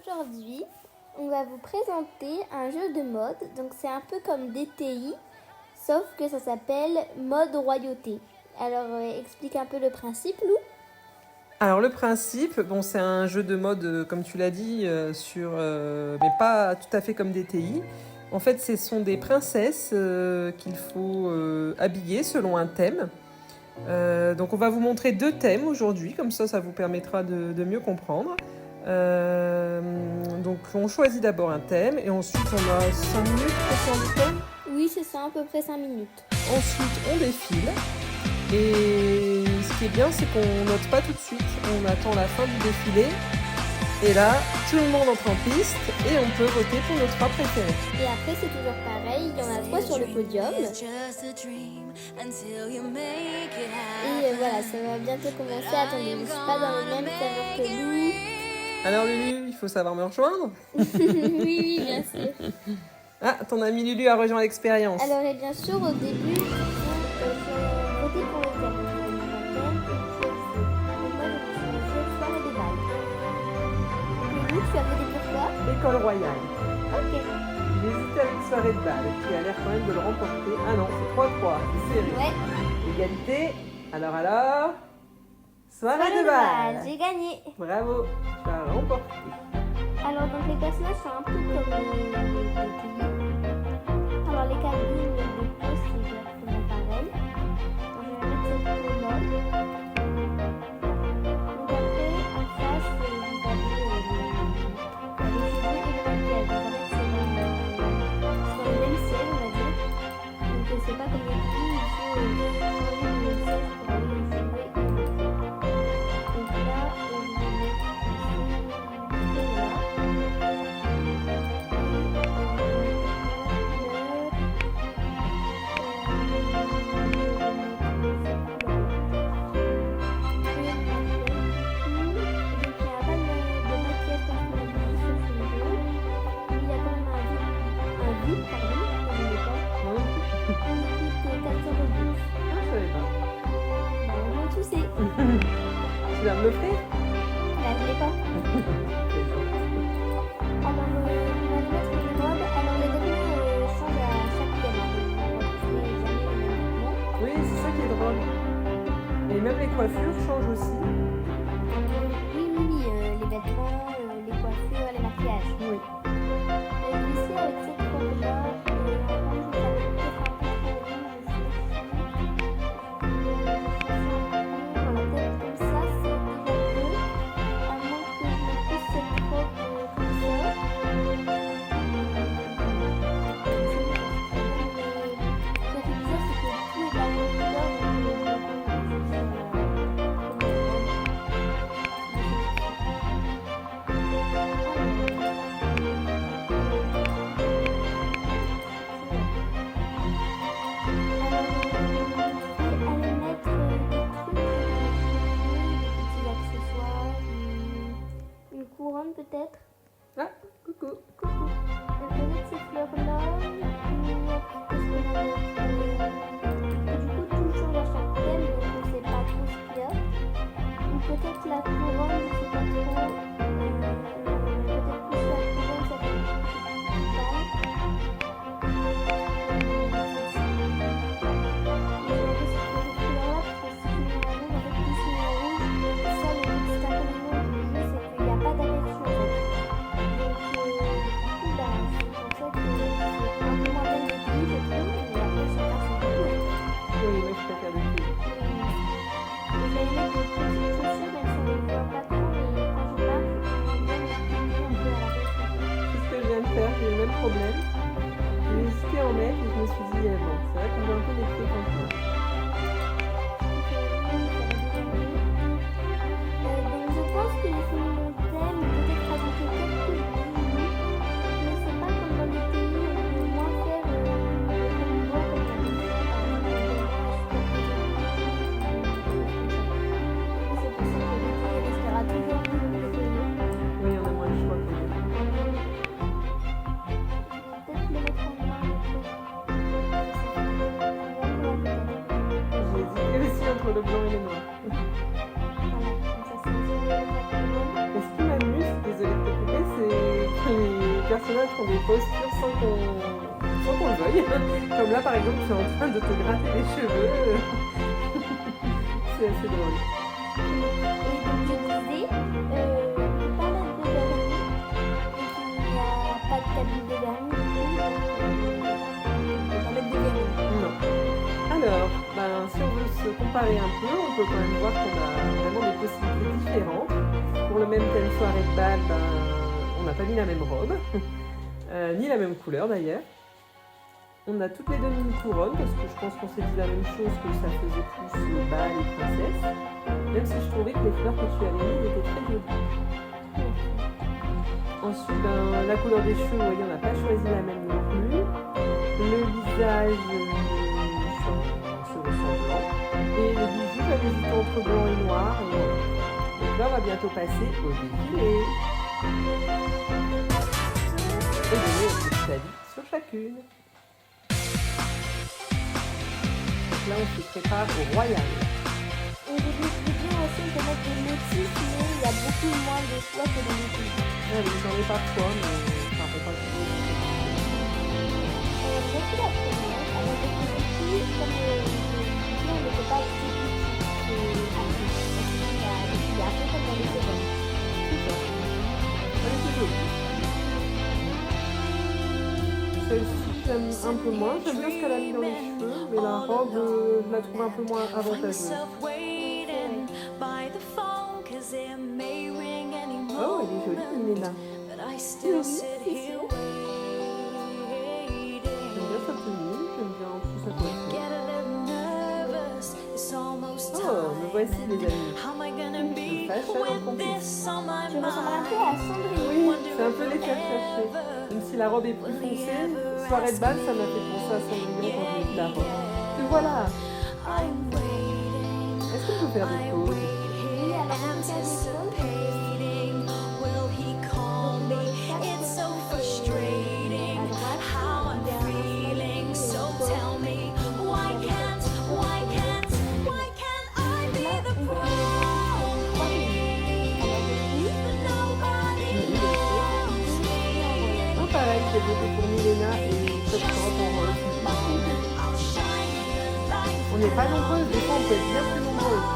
aujourd'hui, on va vous présenter un jeu de mode. Donc c'est un peu comme DTI, sauf que ça s'appelle Mode Royauté. Alors explique un peu le principe, Lou. Alors le principe, c'est un jeu de mode, comme tu l'as dit, mais pas tout à fait comme DTI. En fait, ce sont des princesses qu'il faut habiller selon un thème. Donc on va vous montrer 2 thèmes aujourd'hui, comme ça vous permettra de mieux comprendre. Donc on choisit d'abord un thème et ensuite on a 5 minutes pour faire le thème. Oui, c'est ça, à peu près 5 minutes. Ensuite on défile. Et ce qui est bien, c'est qu'on note pas tout de suite. On attend la fin du défilé. Et là, tout le monde entre en piste et on peut voter pour nos 3 préférés. Et après, c'est toujours pareil. Il y en a 3 sur le podium. Et voilà, ça va bientôt commencer. Attendez, je ne suis pas dans le même serveur que Lou. Alors Lulu, il faut savoir me rejoindre. Oui, bien sûr. Ah, ton ami Lulu a rejoint l'expérience. Alors, et bien sûr, au début, il faut voter pour le thème. Lou, tu as voté pour quoi? École royale. Ok. J'hésitais avec soirée de bal, qui a l'air quand même de le remporter. Ah non, c'est 3-3, c'est serré. Ouais. Égalité. Alors soirée de bal. J'ai gagné. Bravo, tu as remporté. Alors, donc les personnages sont un peu comme les télés. Alors, les cabines de pause, c'est exactement pareil. Donc, je vais mettre cette pause-là. Donc, après, en face, vous avez les cheveux et le maquillage. Donc, en fait, c'est dans le même ciel, on va dire. Donc, c'est pas comme les filles, il faut changer le ciel pour aller les cheveux et le maquillage. Donc là, je vais mettre là. Tu vas me l'offrir? Là, je l'ai pas. Alors, on va les mettre les robes. Alors, les vêtements changent à chaque thème. On va trouver jamais les mêmes vêtements. Oui, c'est ça qui est drôle. Et même les coiffures changent aussi. Oui, les vêtements, les coiffures, les maquillages. Oui. Ici, avec cette robe-là, peut-être. Ah, coucou. Peut-être ces fleurs-là. Du coup, tout change à chaque thème, donc on ne sait pas trop ce qu'il y a. Ou peut-être la couronne, je ne sais pas trop. Peut-être plus la couronne, ça peut J'ai le même problème. J'ai hésité à en mettre et je me suis dit, bon, c'est vrai qu'on est un peu détruit quand même. Donc je pense que j'ai fini mon thème, peut-être rajouter quelques bijoux, mais c'est pas comme dans les pays où on peut moins faire comme moi, comme la maison, par exemple, c'est pour ça que l'été restera toujours plus préféré. Oui, on a moins de choix. Peut-être le mettre en blanc. J'ai hésité aussi entre le blanc et le noir. Voilà, comme ça c'est Et ce qui m'amuse, désolée de te couper, c'est personnages font des postures sans qu'on le veuille. Comme là, par exemple, tu es en train de te gratter les cheveux. C'est assez drôle. Et donc je disais, pas mal de vernis, et qu'il n'y a pas de cabine de vernis, du coup, on va mettre des vernis. Non. Alors, si on veut se comparer un peu, on peut quand même voir qu'on a vraiment des possibilités différentes. Pour le même thème soirée de bal, on n'a pas mis la même robe, ni la même couleur d'ailleurs. On a toutes les deux mis une couronne parce que je pense qu'on s'est dit la même chose, que ça faisait plus bal et princesse. Même si je trouvais que les fleurs que tu avais mises étaient très jolies. Ensuite, la couleur des cheveux, vous voyez, on n'a pas choisi la même non plus. Le visage se ressemblant. Et les bijoux, j'avais hésité entre blanc et noir. Et voilà. Donc là, on va bientôt passer au défilé. Et donner un petit avis sur chacune. Donc là, on se prépare au royal. Et je me suis dit aussi, on peut mettre des motifs, mais il y a beaucoup moins de choix que dans les pays. Ah oui, j'en ai parfois, mais ça ne fait pas toujours. Voici la première. Alors, je me suis dit, comme on ne peut pas être petit, il y a un peu comme dans les secondes. C'est ça. Elle était jolie. Celle-ci, j'aime un peu moins. J'aime bien ce qu'elle a mis dans les cheveux, mais la robe, je la trouve un peu moins avantageuse. Oh, elle est jolie, Milena. J'aime bien sa tenue, j'aime bien aussi sa coiffure. Oh, me voici les amis. Le fashion accompli. Je ressemble un peu à Sandrine. Oui, c'est un peu les faire chercher. Même si la robe est plus foncée, soirée de bal, ça m'a fait penser à Cendrillon quand j'ai vu la robe. Et voilà. Est-ce qu'on peut faire des pauses? Oui, alors on peut faire des choses. Pareil, j'ai voté pour Milena et Top en rose. On n'est pas nombreuses, des fois on peut être bien plus nombreuses.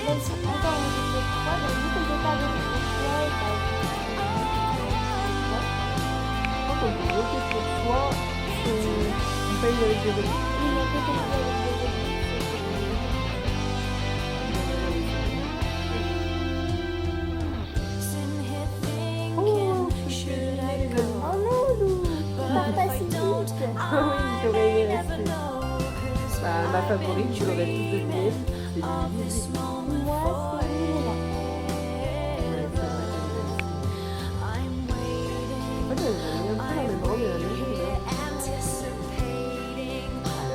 Même si encore on est sur 3, donc vu qu'on ne peut pas voter pour 3, Quand on peut voter pour soi, on paye avec des revues. oui, mais on peut payer avec des revues. Oh non, Lou, pars pas si vite. Ah oui, j'aurais aimé rester. Ma favorite, je l'aurais tous deviné, c'est Lily. Moi, c'est Lila. Ouais, c'est vrai qu'elle est en fait, elle a mis un peu la même robe et la même couleur.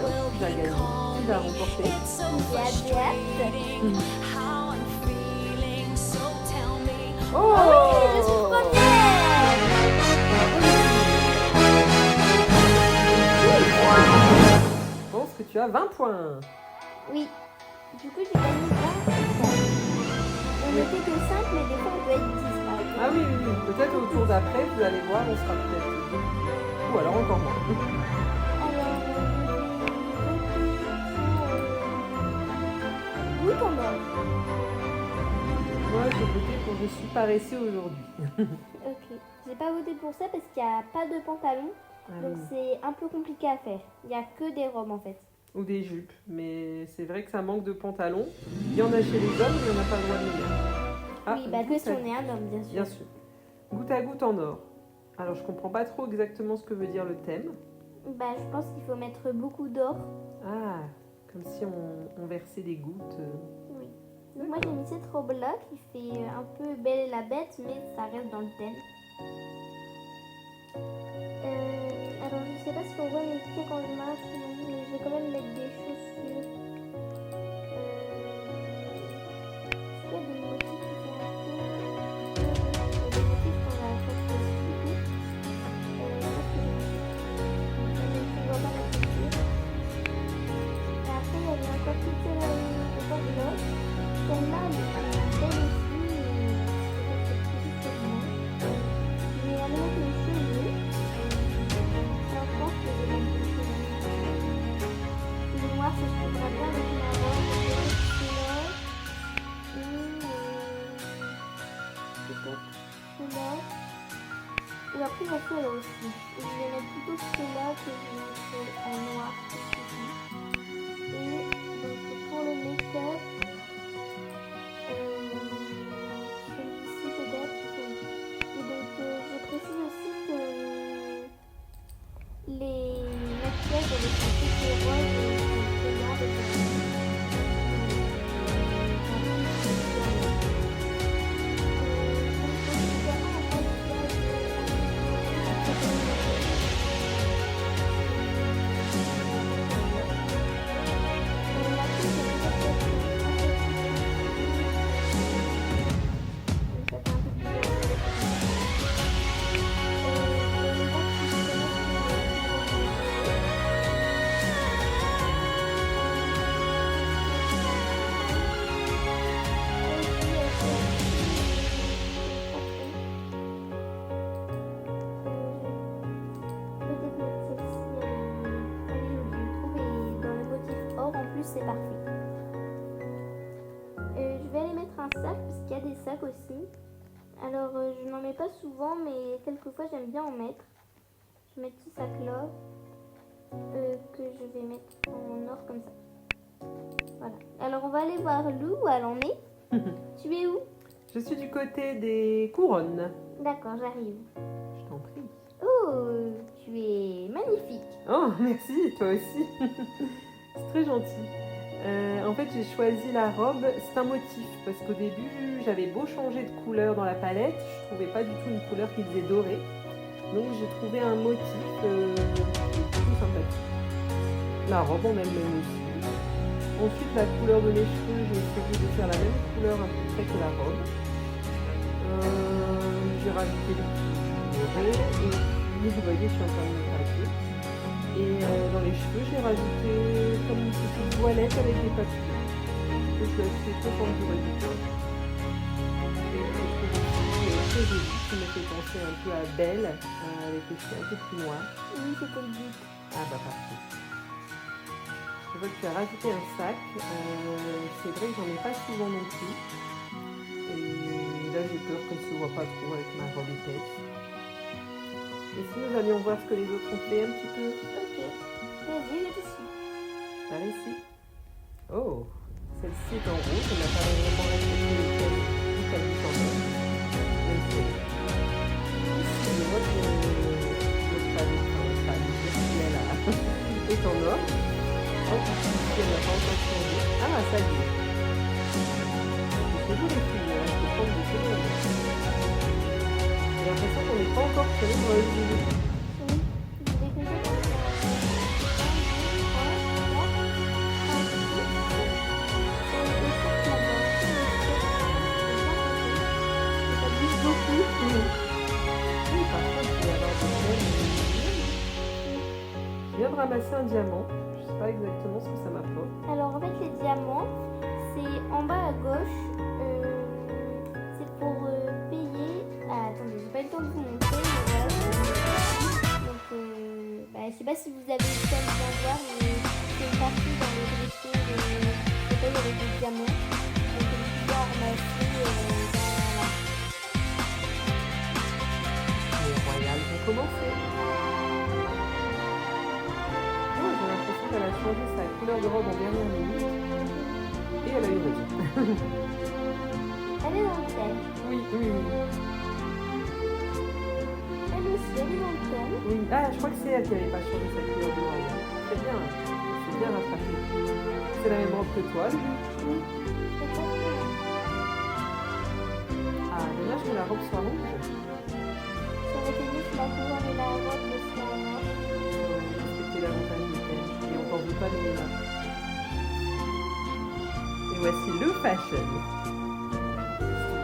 Alors, qui va gagner? Qui va remporter? J'ai hâte. Oh, Oui, je suis première. Je pense que tu as 20 points. Oui. Du coup, j'ai gagné 20 points. On n'était que 5, mais des fois, on peut être 10 par exemple. Ah oui, oui, oui. Peut-être au tour d'après, vous allez voir, on sera peut-être 2. Ou alors encore moins. Alors, oui, quand même. Moi, j'ai voté pour Je suis paresseux aujourd'hui. Ok. J'ai pas voté pour ça parce qu'il n'y a pas de pantalon. Ah Donc oui. c'est un peu compliqué à faire. Il n'y a que des robes en fait. Ou des jupes. Mais c'est vrai que ça manque de pantalons. Il y en a chez les hommes, mais il n'y en a pas le droit de les mettre. Ah, oui, bah que goutte si à- on est un homme, bien sûr. Bien sûr. Goutte à goutte en or. Alors, je comprends pas trop exactement ce que veut dire le thème. Bah je pense qu'il faut mettre beaucoup d'or. Ah, comme si on versait des gouttes. Oui. Donc moi j'ai mis cette robe là qui fait un peu Belle et la Bête, mais ça reste dans le thème. Alors je sais pas si on voit mes pieds quand je marche, mais je vais quand même mettre des chaussures. Est-ce qu'il y a des motifs qui sont un peu... Il y a des motifs qu'on a fait dessus. Je vois pas la chaussure. Et après il y avait encore toute celle-là de Celle-là, Et après, il y a celle-là aussi. Et je vais mettre plutôt celle-là que je vais mettre en noir. Et donc, pour le make-up, celui-ci peut-être. Et donc, je précise aussi que les maquillages avec un petit rose sont payants avec c'est parfait. Je vais aller mettre un sac parce qu'il y a des sacs aussi. Alors je n'en mets pas souvent mais quelquefois j'aime bien en mettre. Je mets ce sac là que je vais mettre en or comme ça. Voilà. Alors on va aller voir Lou où elle en est. Tu es où? Je suis du côté des couronnes. D'accord, j'arrive. Je t'en prie. Oh, tu es magnifique. Oh, merci, toi aussi. C'est très gentil. En fait, j'ai choisi la robe, c'est un motif, parce qu'au début, j'avais beau changer de couleur dans la palette, je trouvais pas du tout une couleur qui faisait doré. Donc j'ai trouvé un motif tout sympathique. La robe en elle-même aussi. Ensuite, la couleur de mes cheveux, j'ai essayé de faire la même couleur à peu près que la robe. J'ai rajouté des petits dorés, et puis, vous voyez, je suis en train de me gratter. Et dans les cheveux, j'ai rajouté comme une petite voilette avec des papillons. Je suis assez contente du résultat. Et je trouve aussi très joli, qui me fait penser un peu à Belle, avec les cheveux un peu plus noirs. Oui, c'était le but. Ah bah parfait. Je vois que tu as rajouté un sac. C'est vrai que j'en ai pas souvent non plus. Et là, j'ai peur qu'elle ne se voit pas trop avec ma robe épaisse. Et si nous allions voir ce que les autres ont fait un petit peu. Ok. Vas-y, je te suis. Par ici. Oh, celle-ci est en rouge. On n'a pas vraiment respecté le thème du cahier quand même. Même si je vois que notre famille, si elle est en or. Oh, si elle n'a pas encore changé. Ah, ça y est. C'est vous les filles, hein. Je peux prendre des secondes. J'ai l'impression qu'on n'est pas encore sur les roses. Oui, je vais que ça. Oui, par contre, il va y avoir des thèmes. Je viens de ramasser un diamant. Je ne sais pas exactement ce que ça m'apporte. Alors en fait les diamants, c'est en bas à gauche. C'est pour payer. Ah, attendez, j'ai pas eu le temps de vous montrer. Mais voilà, donc je sais pas si vous avez eu le temps de bien voir, mais c'est une partie dans le vaisseau de paye avec des diamants. Donc vous pouvez en ramasser voilà. Les royales vont commencer. Oh, j'ai l'impression qu'elle a changé sa couleur de robe en dernière minute. Et elle a eu raison. Elle est dans le thème. Oui, oui, oui. Elle aussi, elle est dans le thème. Oui. Ah, je crois que c'est elle qui n'avait pas changé sa couleur de robe. C'est bien. C'est bien rattrapé. C'est la même robe que toi, lui. Oui, exactement. Ah, dommage que la robe soit rouge. Ça aurait été mieux que la couronne et la robe le soient en or. Respecter l'avantage du thème. Et on t'en veut pas de là. Et voici le fashion.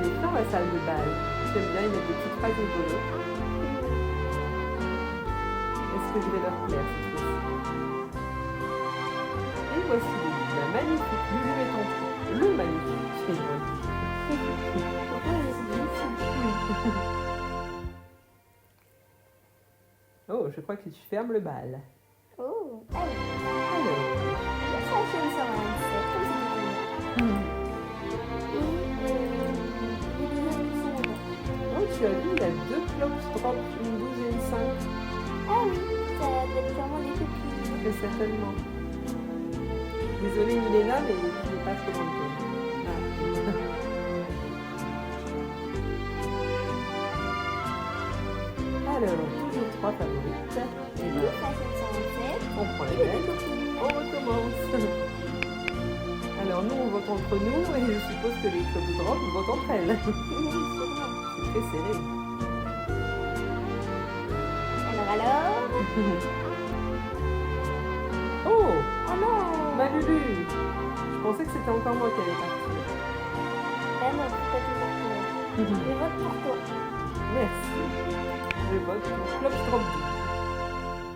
Les dans la salle de bal. J'aime bien, ils mettent des petites phrases rigolotes. Est-ce que je vais leur plaire cette fois-ci? Et voici la magnifique Lulu est en train. Le magnifique. Oh, je crois que tu fermes le bal. Oh, allez. Alors. La fashion 127, comme c'est dit. Et les deux autres qui sont là-bas. Oh, tu as vu, il y a 2 cloques drop, une 12 et une 5. Ah oui, ça doit être sûrement des copines. Très certainement. Désolée Milena, mais je n'ai pas trop dans le thème. Ah. Alors, toujours 3 favorites. Et Une là, façon de s'en on prend et les des mêmes. copines. On recommence. Alors nous, on vote entre nous et je suppose que les clubs de drop votent entre elles. Oui, sûrement. C'est très serré. Alors Oh, Oh non ma Lulu. Je pensais que c'était encore moi qui allais partir. Ben non, pourquoi tu m'en fous? Je vote pour toi. Merci. Je vote pour Club Drop 2.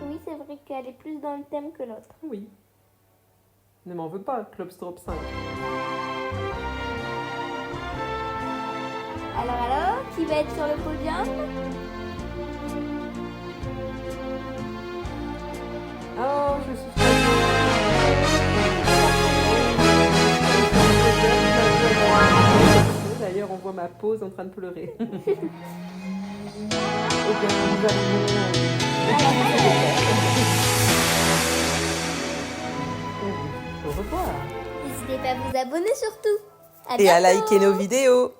Oui, c'est vrai qu'elle est plus dans le thème que l'autre. Oui. Ne m'en veux pas, Club Drop 5. Alors, qui va être sur le podium? Oh, je suis très D'ailleurs, on voit ma pause en train de pleurer. Eh bien, nous arrivons. Au revoir. N'hésitez pas à vous abonner surtout. Et à bientôt. liker nos vidéos.